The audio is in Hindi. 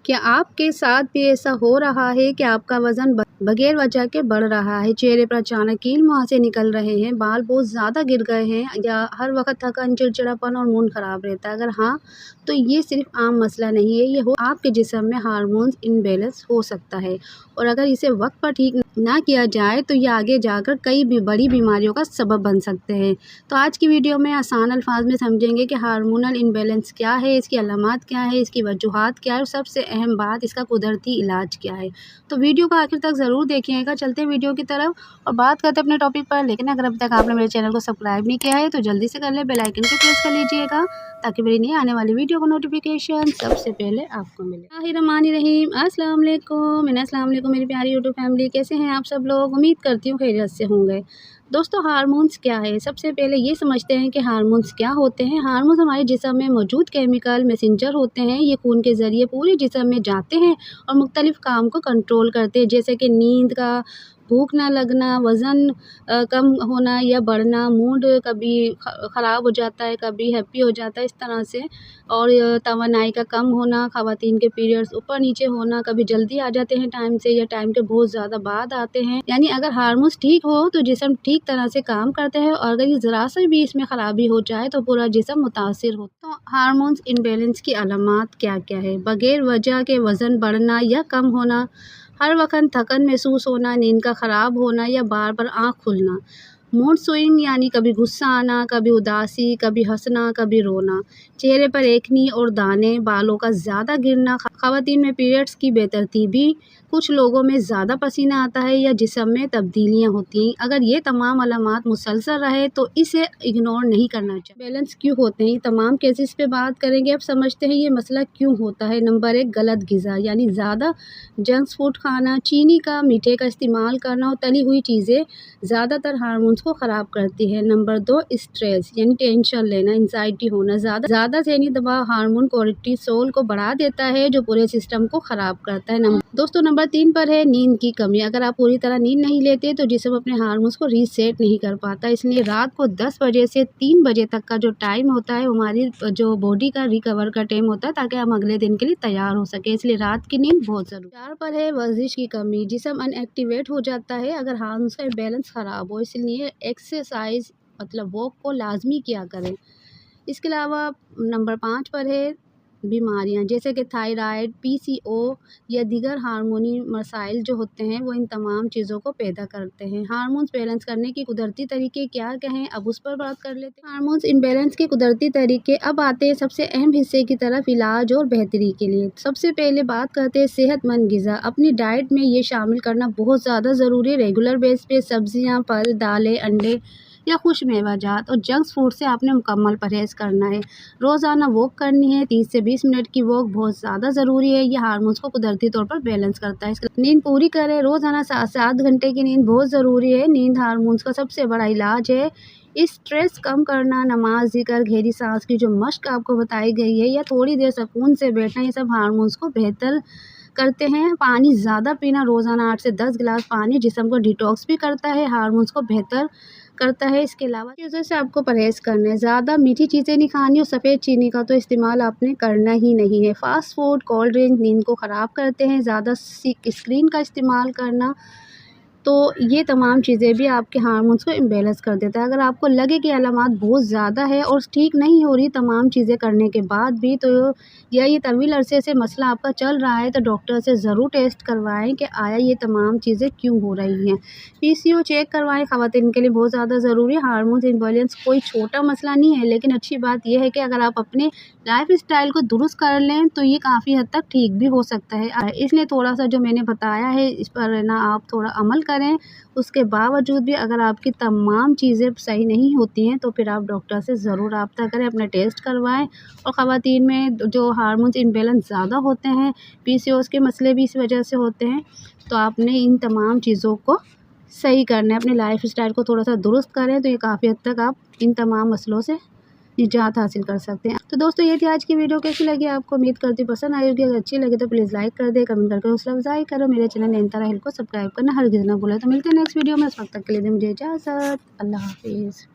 क्या आपके साथ भी ऐसा हो रहा है कि आपका वज़न बगैर वजह के बढ़ रहा है, चेहरे पर अचानक कील मुहांसे निकल रहे हैं, बाल बहुत ज़्यादा गिर गए हैं या हर वक्त थकान, चिड़चिड़ापन और मूड ख़राब रहता है? अगर हाँ, तो ये सिर्फ आम मसला नहीं है, ये हो आपके जिस्म में हार्मोन्स इम्बैलेंस हो सकता है और अगर इसे वक्त पर ठीक ना किया जाए तो ये आगे जाकर कई भी बड़ी बीमारियों का सबब बन सकते हैं। तो आज की वीडियो में आसान अल्फाज में समझेंगे कि हार्मोनल इम्बैलेंस क्या है, इसकी अलामात क्या है, इसकी वजूहात क्या है और सबसे अहम बात इसका कुदरती इलाज क्या है। तो वीडियो को आखिर तक ज़रूर देखिएगा। चलते हैं वीडियो की तरफ और बात करते हैं अपने टॉपिक पर। लेकिन अगर अब तक आपने मेरे चैनल को सब्सक्राइब नहीं किया है तो जल्दी से कर ले, बेल आइकन को प्रेस कर लीजिएगा ताकि मेरी नई आने वाली वीडियो का नोटिफिकेशन सबसे पहले आपको मिले। रहीम अस्सलाम वालेकुम मेरी प्यारी यूट्यूब फैमिली, कैसे हैं आप सब लोग? उम्मीद करती हूँ खैरियत से होंगे। दोस्तों, हार्मोन्स क्या है? सबसे पहले ये समझते हैं कि हार्मोन्स क्या होते हैं। हार्मोन्स हमारे जिस्म में मौजूद केमिकल मैसेंजर होते हैं। ये खून के ज़रिए पूरे जिस्म में जाते हैं और मुख्तलिफ काम को कंट्रोल करते हैं, जैसे कि नींद का, भूख ना लगना, वज़न कम होना या बढ़ना, मूड कभी ख़राब हो जाता है, कभी हैप्पी हो जाता है, इस तरह से। और तवानाई का कम होना, ख़वातीन के पीरियड्स ऊपर नीचे होना, कभी जल्दी आ जाते हैं टाइम से या टाइम के बहुत ज़्यादा बाद आते हैं। यानी अगर हार्मोन्स ठीक हो तो जिस्म ठीक तरह से काम करते हैं और अगर ये ज़रा सा भी इसमें ख़राबी हो जाए तो पूरा जिस्म मुतासिर हो। तो हार्मोन्स इम्बैलेंस की अलामात क्या क्या है? बग़ैर वजह के वज़न बढ़ना या कम होना, हर वक्त थकन महसूस होना, नींद का ख़राब होना या बार बार आँख खुलना, मूड स्विंग यानी कभी गुस्सा आना, कभी उदासी, कभी हंसना, कभी रोना, चेहरे पर एक्नी और दाने, बालों का ज़्यादा गिरना, ख़वातीन में पीरियड्स की बेतरतीबी, कुछ लोगों में ज़्यादा पसीना आता है या जिस्म में तब्दीलियाँ होती हैं। अगर ये तमाम अलामात मुसलसल रहे तो इसे इग्नोर नहीं करना चाहिए। बैलेंस क्यों होते हैं? तमाम केसेस पे बात करेंगे। अब समझते हैं ये मसला क्यों होता है। नंबर 1, गलत ग़िज़ा यानी ज़्यादा जंक फूड खाना, चीनी का, मीठे का इस्तेमाल करना और तली हुई चीज़ें ज़्यादातर हार्मोन्स को ख़राब करती है। नंबर 2, स्ट्रेस यानी टेंशन लेना, एंजाइटी होना, ज़्यादा ज़हनी दबाव हार्मोन कोर्टिसोल को बढ़ा देता है जो पूरे सिस्टम को ख़राब करता है। नंबर 3 पर है नींद की कमी। अगर आप पूरी तरह नींद नहीं लेते तो जिस्म अपने हार्मोन्स को रीसेट नहीं कर पाता, इसलिए रात को 10 बजे से 3 बजे तक का जो टाइम होता है हमारी जो बॉडी का रिकवर का टाइम होता है ताकि हम अगले दिन के लिए तैयार हो सके, इसलिए रात की नींद बहुत ज़रूरी। 4 पर है वर्जिश की कमी। जिस्म अनएक्टिवेट हो जाता है अगर हार्मोन्स का बैलेंस ख़राब हो, इसलिए एक्सरसाइज मतलब वॉक को लाजमी किया करें। इसके अलावा नंबर 5 पर है बीमारियां, जैसे कि थायराइड, पीसीओ या दीगर हार्मोनी मसाइल जो होते हैं वो इन तमाम चीज़ों को पैदा करते हैं। हार्मोन्स बैलेंस करने के कुदरती तरीके क्या क्या हैं, अब उस पर बात कर लेते हैं। हार्मोन्स इम्बैलेंस के कुदरती तरीके। अब आते हैं सबसे अहम हिस्से की तरफ, इलाज और बेहतरी के लिए। सबसे पहले बात करते हैं सेहतमंद ग़िज़ा। अपनी डाइट में ये शामिल करना बहुत ज़्यादा ज़रूरी है। रेगुलर बेस पे सब्जियाँ, फल, दालें, अंडे या खुश मेवाजात और जंक फूड से आपने मुकम्मल परहेज़ करना है। रोज़ाना वॉक करनी है, 30 से 20 मिनट की वॉक बहुत ज़्यादा ज़रूरी है। ये हार्मोन्स को कुदरती तौर पर बैलेंस करता है। नींद पूरी करें, रोज़ाना 7 से 8 घंटे की नींद बहुत ज़रूरी है। नींद हार्मोन्स का सबसे बड़ा इलाज है। स्ट्रेस कम करना, नमाज, ज़िक्र, गहरी सांस की जो मश्क आपको बताई गई है या थोड़ी देर सुकून से बैठना, ये सब हार्मोन्स को बेहतर करते हैं। पानी ज़्यादा पीना, रोज़ाना 8 से 10 गिलास पानी जिस्म को डिटॉक्स भी करता है, हार्मोन्स को बेहतर करता है। इसके अलावा चीज़ों से आपको परहेज़ करना है। ज़्यादा मीठी चीज़ें नहीं खानी और सफ़ेद चीनी का तो इस्तेमाल आपने करना ही नहीं है। फ़ास्ट फूड, कोल्ड ड्रिंक नींद को ख़राब करते हैं। ज़्यादा स्क्रीन का इस्तेमाल करना, तो ये तमाम चीज़ें भी आपके हार्मोन्स को इम्बैलेंस कर देता है। अगर आपको लगे कि अलामात बहुत ज़्यादा है और ठीक नहीं हो रही तमाम चीज़ें करने के बाद भी, तो या ये तवील अरसे से मसला आपका चल रहा है, तो डॉक्टर से ज़रूर टेस्ट करवाएं कि आया ये तमाम चीज़ें क्यों हो रही हैं। पीसीओ चेक करवाएं, ख़वातीन के लिए बहुत ज़्यादा ज़रूरी है। हार्मोन्स इम्बैलेंस कोई छोटा मसला नहीं है, लेकिन अच्छी बात यह है कि अगर आप अपने लाइफ स्टाइल को दुरुस्त कर लें तो ये काफ़ी हद तक ठीक भी हो सकता है। इसलिए थोड़ा सा जो मैंने बताया है इस पर ना आप थोड़ा अमल करें। उसके बावजूद भी अगर आपकी तमाम चीज़ें सही नहीं होती हैं तो फिर आप डॉक्टर से ज़रूर रब्ता करें, अपना टेस्ट करवाएं। और ख़वातीन में जो हार्मोन्स इम्बैलेंस ज़्यादा होते हैं, पीसीओएस के मसले भी इस वजह से होते हैं, तो आपने इन तमाम चीज़ों को सही करना है। अपने लाइफ स्टाइल को थोड़ा सा दुरुस्त करें तो ये काफ़ी हद तक आप इन तमाम मसलों से निजात हासिल कर सकते हैं। तो दोस्तों, ये थी आज की वीडियो। कैसी लगी आपको? उम्मीद करती पसंद आई होगी। अगर अच्छी लगे तो प्लीज़ लाइक कर दे, कमेंट करके हौसला अफजाई करो। मेरे चैनल नयनतारा हिल को सब्सक्राइब करना हरगिज़ ना भूलें। तो मिलते हैं नेक्स्ट वीडियो में। उस वक्त तक के लिए मुझे इजाज़त। अल्लाह हाफिज़।